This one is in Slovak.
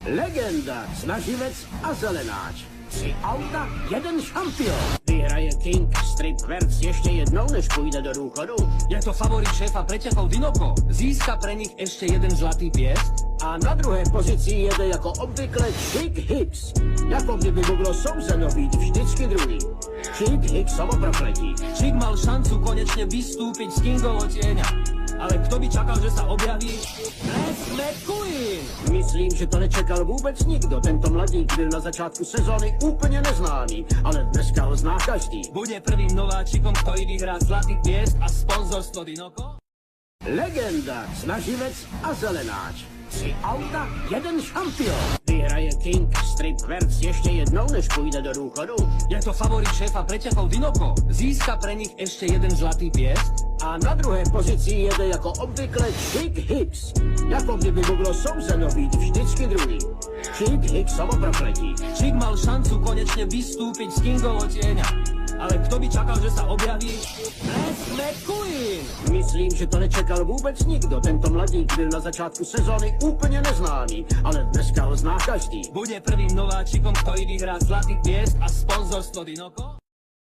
Legenda, snaživec a zelenáč. 3 auta, 1 šampión. Vyhraje King Strip Querts ještě jednou, než půjde do důchodu. Je to favorit šéfa preťahov Dinoco. Získa pre nich ešte jeden zlatý piest. A na druhé pozici jede jako obvykle Chick Hicks. Jako kdyby mu bylo souzeno být vždycky druhý. Chick Hicksovo prokletí. Chick mal šancu konečne vystúpiť z Kingovo tieňa. Ale kto by čakal, že sa objaví Les McQueen? Myslím, že to nečekal vůbec nikdo. Tento mladík byl na začátku sezóny úplně neznámý, ale dneska ho zná každý. Bude prvým nováčikom, ktorý vyhrá zlatý piest a sponzorstvo Dinoco? Legenda, snaživec a zelenáč. 3 auta, 1 šampión. Vyhraje King Strip Querts ještě jednou, než půjde do důchodu. Je to favorit šéfa preťahov Dinoco. Získa pre nich ešte jeden zlatý piest. A na druhé pozici jede jako obvykle Chick Hicks. Jako kdyby mu bylo souzeno být vždycky druhý. Chick Hicksovo prokletí. Chick mal šancu konečne vystúpiť z Kingovo tieňa. Ale kto by čakal, že sa objaví Les McQueen? Myslím, že to nečekal vůbec nikdo. Tento mladík byl na začátku sezóny úplně neznámý, ale dneska ho zná každý. Bude prvým nováčikom, ktorý vyhrá zlatý piest a sponzorstvo Dinoco?